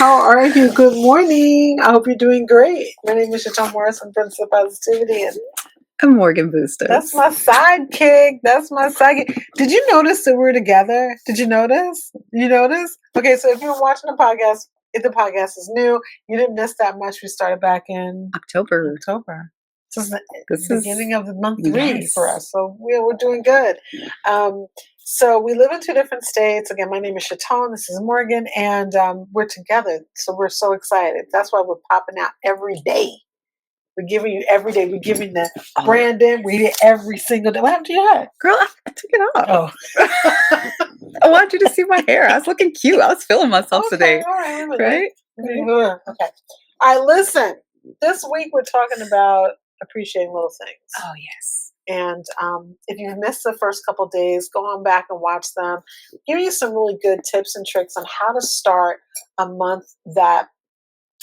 How are you? Good morning. I hope you're doing great. My name is Chatone and Morrison, Princess of Positivity, and I'm Morgan Bustos. that's my sidekick. That's my sidekick. Did you notice that we're together? Did you notice? You notice? Okay, so if you're watching the podcast, if the podcast is new, you didn't miss that much. We started back in October. This is the This beginning is of the month 3 yes. for us. So we're doing good. So we live in 2 different states. Again, my name is Chatone. This is Morgan, and we're together. So we're so excited. That's why we're popping out every day. We're giving you every day. We're giving the Brandon. We eat it every single day. What happened to your hair? Girl, I took it off. Oh. I wanted you to see my hair. I was looking cute. I was feeling myself today. All right. Right? Okay. All right, listen. This week we're talking about appreciating little things. Oh, yes. And if you've missed the first couple of days, go on back and watch them. Give you some really good tips and tricks on how to start a month that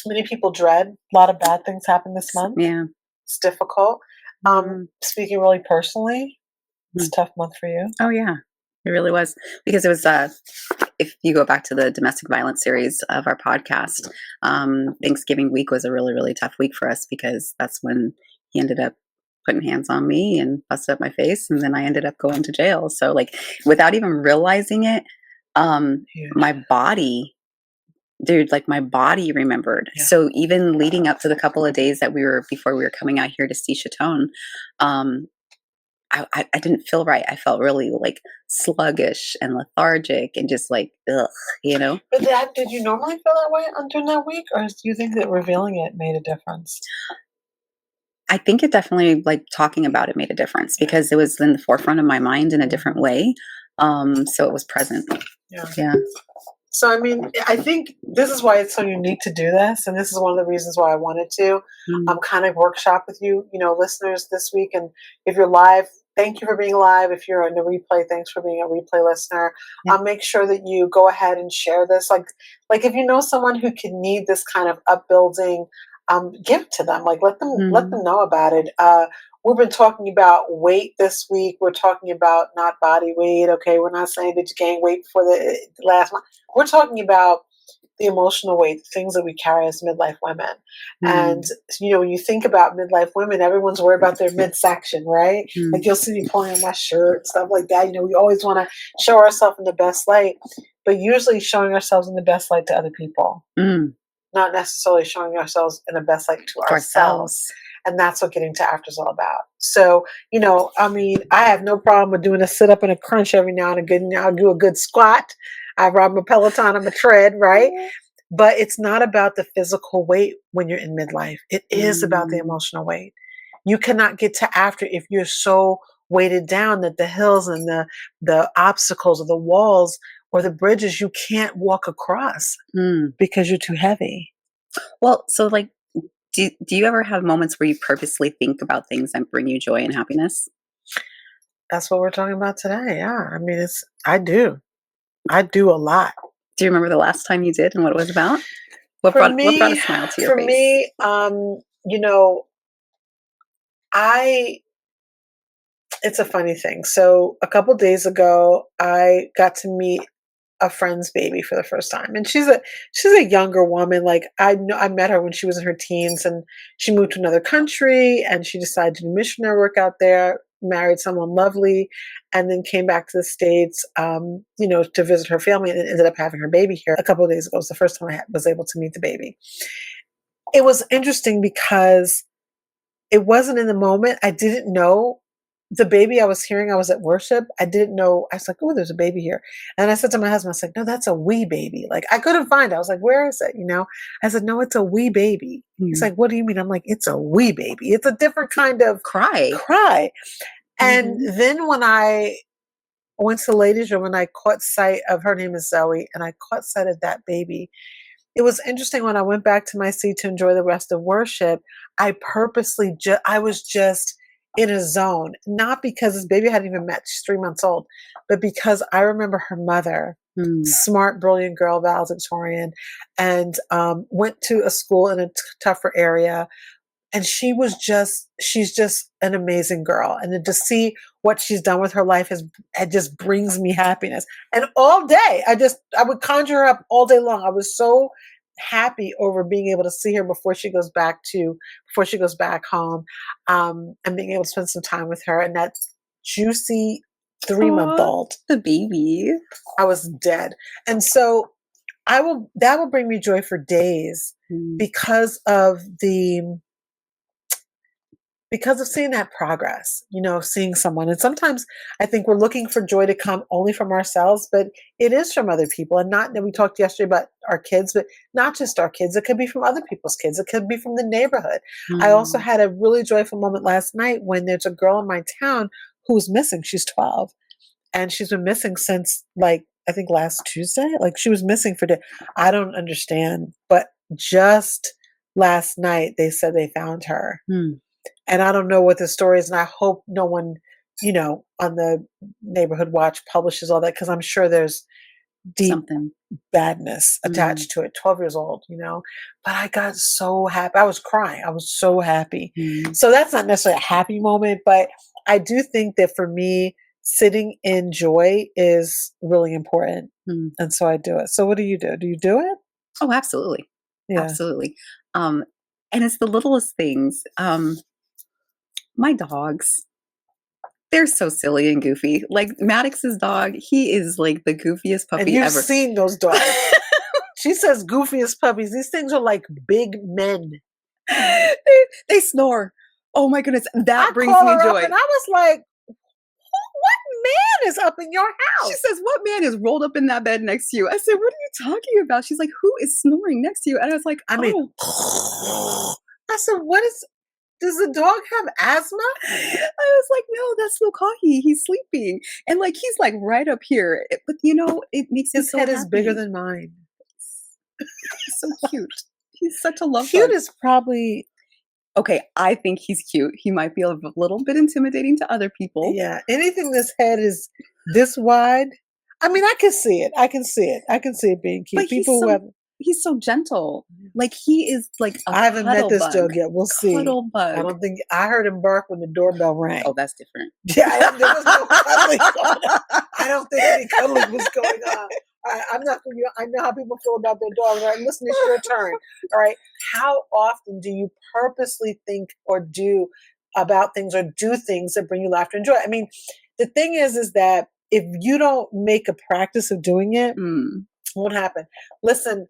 many people dread. A lot of bad things happen this month. Yeah. It's difficult. Speaking really personally, it's a tough month for you. Oh, yeah. It really was. Because it was, if you go back to the domestic violence series of our podcast, Thanksgiving week was a really, really tough week for us because that's when he ended up putting hands on me and busted up my face, and then I ended up going to jail. So, like, without even realizing it, my body, dude, like my body remembered. Yeah. So even leading up to the couple of days that before we were coming out here to see Chatone, I didn't feel right. I felt really like sluggish and lethargic and just like, ugh, you know? But did you normally feel that way during that week, or do you think that revealing it made a difference? I think it definitely, like, talking about it made a difference because it was in the forefront of my mind in a different way. So it was present. Yeah. So, I mean, I think this is why it's so unique to do this. And this is one of the reasons why I wanted to kind of workshop with you, listeners this week. And if you're live, thank you for being live. If you're in the replay, thanks for being a replay listener. Make sure that you go ahead and share this. Like if you know someone who could need this kind of upbuilding, give it to them. Like let them know about it. We've been talking about weight this week. We're talking about not body weight. Okay, we're not saying that you gain weight before the last month. We're talking about the emotional weight, the things that we carry as midlife women. And when you think about midlife women, everyone's worried about their midsection, right? Like you'll see me pulling on my shirt, stuff like that. We always want to show ourselves in the best light, but usually showing ourselves in the best light to other people. Not necessarily showing ourselves in the best light to ourselves. And that's what getting to after is all about. So, I mean, I have no problem with doing a sit up and a crunch every now and again. I'll do a good squat. I ride my Peloton, I'm a tread, right? But it's not about the physical weight when you're in midlife. It is about the emotional weight. You cannot get to after if you're so weighted down that the hills and the obstacles or the walls or the bridges you can't walk across because you're too heavy. Well, so like, do you ever have moments where you purposely think about things that bring you joy and happiness? That's what we're talking about today. Yeah. I mean, I do a lot. Do you remember the last time you did and what it was about? What brought a smile to your face? For me, it's a funny thing. So a couple days ago, I got to meet a friend's baby for the first time, and she's a younger woman. Like I met her when she was in her teens, and she moved to another country, and she decided to do missionary work out there. Married someone lovely, and then came back to the States, to visit her family, and ended up having her baby here a couple of days ago. It was the first time I was able to meet the baby. It was interesting because it wasn't in the moment. I didn't know the baby I was hearing. I was at worship. I didn't know. I was like, oh, there's a baby here. And I said to my husband, I was like, no, that's a wee baby. Like I couldn't find it. I was like, where is it? I said, no, it's a wee baby. He's like, what do you mean? I'm like, it's a wee baby. It's a different kind of cry. And then when I went to the ladies' room and I caught sight of, her name is Zoe, and I caught sight of that baby, it was interesting when I went back to my seat to enjoy the rest of worship, I purposely I was just in a zone, not because this baby I hadn't even met, she's 3 months old, but because I remember her mother, smart, brilliant girl, valedictorian, and went to a school in a tougher area. And she's just an amazing girl. And then to see what she's done with her life it just brings me happiness. And all day, I would conjure her up all day long. I was so happy over being able to see her before she goes back home, and being able to spend some time with her and that juicy 3-month Aw, old. the baby. I was dead. And so that will bring me joy for days because of seeing that progress, seeing someone. And sometimes I think we're looking for joy to come only from ourselves, but it is from other people. And not that we talked yesterday about our kids, but not just our kids. It could be from other people's kids. It could be from the neighborhood. I also had a really joyful moment last night when there's a girl in my town who's missing. She's 12 and she's been missing since I think last Tuesday. She was missing for days. I don't understand, but just last night they said they found her. And I don't know what the story is, and I hope no one, on the Neighborhood Watch publishes all that, because I'm sure there's deep badness attached to it. 12 years old, But I got so happy. I was crying. I was so happy. So that's not necessarily a happy moment, but I do think that for me, sitting in joy is really important. And so I do it. So what do you do? Do you do it? Oh, absolutely. Yeah. Absolutely. And it's the littlest things. My dogs, they're so silly and goofy. Like Maddox's dog, he is like the goofiest puppy And you've ever. seen those dogs. She says goofiest puppies. These things are like big men. They snore. Oh my goodness. That brings call me her joy. up and I was like, what man is up in your house? She says, what man is rolled up in that bed next to you? I said, what are you talking about? She's like, who is snoring next to you? And I was like, I said, does the dog have asthma? I was like, no, that's Lokahi. He's sleeping. And he's right up here. But it makes his me so head happy. Is bigger than mine. He's so cute. He's such a love Cute bug. is probably... Okay, I think he's cute. He might be a little bit intimidating to other people. Yeah, anything this head is this wide. I mean, I can see it. I can see it being cute. But He's so gentle. He is like a I haven't met this dog yet. We'll see. Cuddle bug. I don't think I heard him bark when the doorbell rang. Oh, that's different. Yeah, there was no cuddling going on. I don't think any cuddling was going on. I'm not. I know how people feel about their dogs. All right, listen, it's your turn. All right, how often do you purposely think or do about things or do things that bring you laughter and joy? I mean, the thing is that if you don't make a practice of doing it, it won't happen. Listen,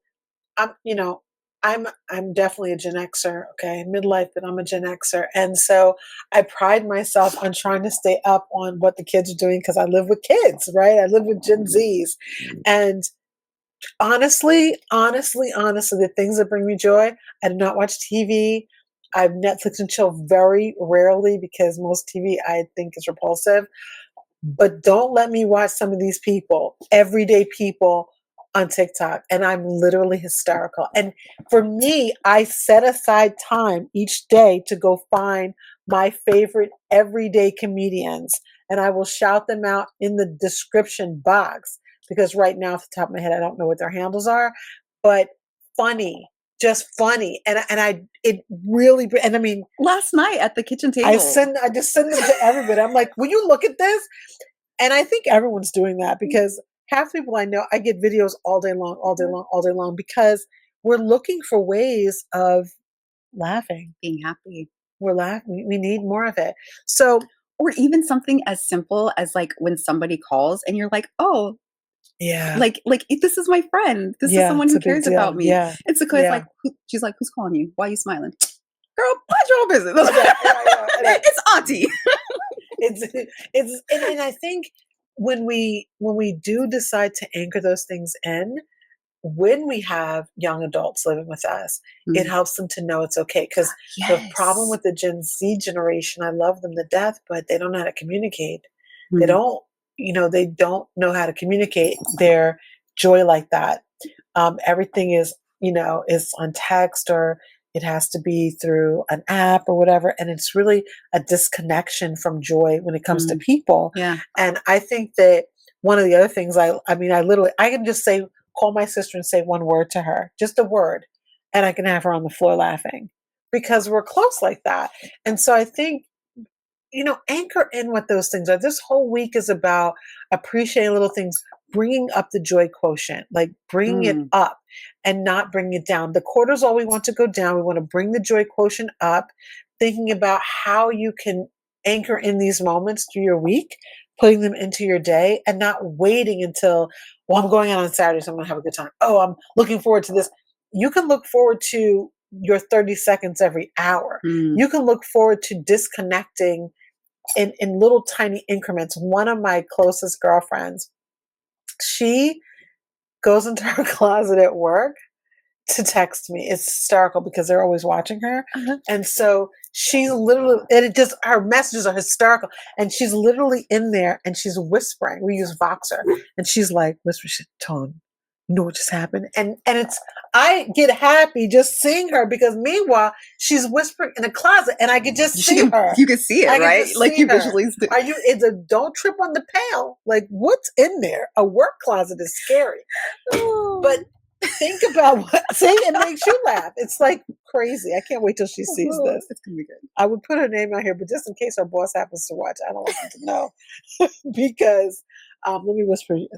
I'm definitely a Gen Xer, okay, midlife, but I'm a Gen Xer. And so I pride myself on trying to stay up on what the kids are doing because I live with kids, right? I live with Gen Zs. And honestly, the things that bring me joy, I do not watch TV. I have Netflix and chill very rarely because most TV I think is repulsive. But don't let me watch some of these people, everyday people on TikTok, and I'm literally hysterical. And for me, I set aside time each day to go find my favorite everyday comedians, and I will shout them out in the description box because right now, off the top of my head, I don't know what their handles are, but funny. Just funny, and it really, and I mean, last night at the kitchen table, I just send them to everybody. I'm like, will you look at this? And I think everyone's doing that because half the people I know, I get videos all day long, because we're looking for ways of laughing, being happy. We're laughing. We need more of it. So, or even something as simple as when somebody calls and you're like, oh. Yeah. Like this is my friend. This is someone who cares about me. Yeah. It's because she's like, who's calling you? Why are you smiling? Girl, mind your own business. It's auntie. And I think when we do decide to anchor those things in, when we have young adults living with us, it helps them to know it's okay. Because the problem with the Gen Z generation, I love them to death, but they don't know how to communicate. They don't, they don't know how to communicate their joy like that. Everything is on text, or it has to be through an app or whatever. And it's really a disconnection from joy when it comes to people. Yeah. And I think that one of the other things I can just call my sister and say one word to her, just a word, and I can have her on the floor laughing because we're close like that. And so I think, anchor in what those things are. This whole week is about appreciating little things, bringing up the joy quotient, like bringing it up and not bringing it down. The cortisol, we want to go down. We want to bring the joy quotient up, thinking about how you can anchor in these moments through your week, putting them into your day, and not waiting until, well, I'm going out on Saturday, so I'm going to have a good time. Oh, I'm looking forward to this. You can look forward to your 30 seconds every hour. You can look forward to disconnecting in little tiny increments. One of my closest girlfriends, she goes into her closet at work to text me. It's hysterical because they're always watching her. And so she's literally, and it just, her messages are hysterical. And she's literally in there and she's whispering. We use Voxer. And she's like, whisper, Tone, you know what just happened? And it's, I get happy just seeing her because meanwhile, she's whispering in a closet and I could just see her. You can see it, right? Like you visually see. Are you, it's a don't trip on the pail. Like what's in there? A work closet is scary. But think about what, see, it makes you laugh. It's like crazy. I can't wait till she sees this. It's going to be good. I would put her name out here, but just in case our boss happens to watch, I don't want them to know. Because, let me whisper you.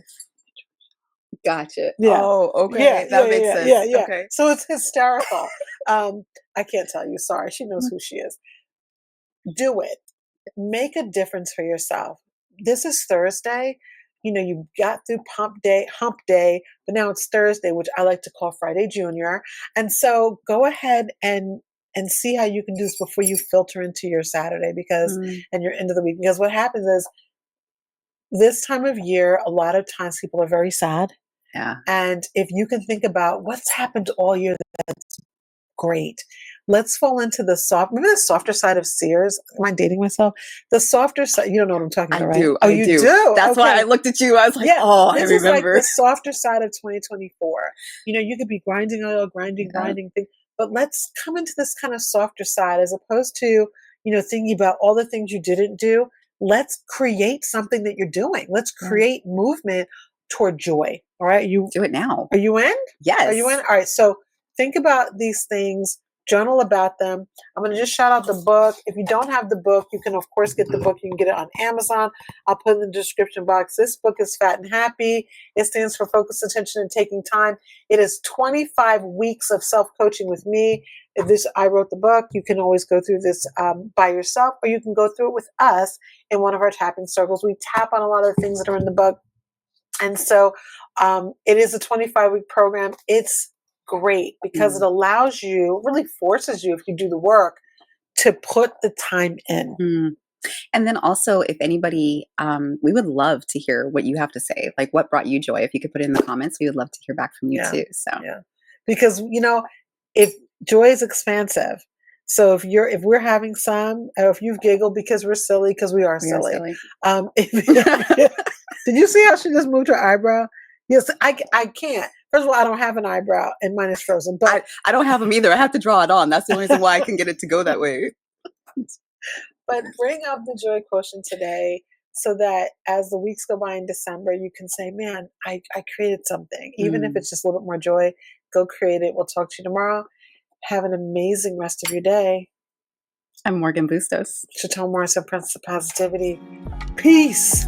Gotcha. Yeah. Oh, okay. That makes sense. Yeah. Okay. So it's hysterical. I can't tell you. Sorry. She knows who she is. Do it. Make a difference for yourself. This is Thursday. You know, you got through hump day, but now it's Thursday, which I like to call Friday Junior. And so go ahead and see how you can do this before you filter into your Saturday and your end of the week. Because what happens is this time of year, a lot of times people are very sad. Yeah. And if you can think about what's happened all year that's great, let's fall into the remember the softer side of Sears? Am I dating myself? The softer side, you don't know what I'm talking about, right? Oh, you do? That's why I looked at you. I was like, oh, I remember. This is like the softer side of 2024. You know, you could be grinding thing, but let's come into this kind of softer side as opposed to, you know, thinking about all the things you didn't do. Let's create something that you're doing. Let's create movement toward joy. All right. You do it now. Are you in? Yes. Are you in? All right. So think about these things, journal about them. I'm going to just shout out the book. If you don't have the book, you can, of course, get the book. You can get it on Amazon. I'll put it in the description box. This book is Fat and Happy. It stands for Focus, Attention, and Taking Time. It is 25 weeks of self-coaching with me. I wrote the book. You can always go through this by yourself, or you can go through it with us in one of our tapping circles. We tap on a lot of the things that are in the book. And so it is a 25-week program. It's great because it allows you, really forces you, if you do the work, to put the time in. And then also, if anybody, we would love to hear what you have to say. Like, what brought you joy? If you could put it in the comments, we would love to hear back from you too. So because you know, if joy is expansive, so if we're having some, or if you've giggled because we're silly, because we are silly. Did you see how she just moved her eyebrow? Yes, I can't. First of all, I don't have an eyebrow, and mine is frozen. But I don't have them either. I have to draw it on. That's the only reason why I can get it to go that way. But bring up the joy quotient today, so that as the weeks go by in December, you can say, "Man, I created something." Even if it's just a little bit more joy, go create it. We'll talk to you tomorrow. Have an amazing rest of your day. I'm Morganne Bustos. Chatone, Morrison, Princess of Positivity. Peace.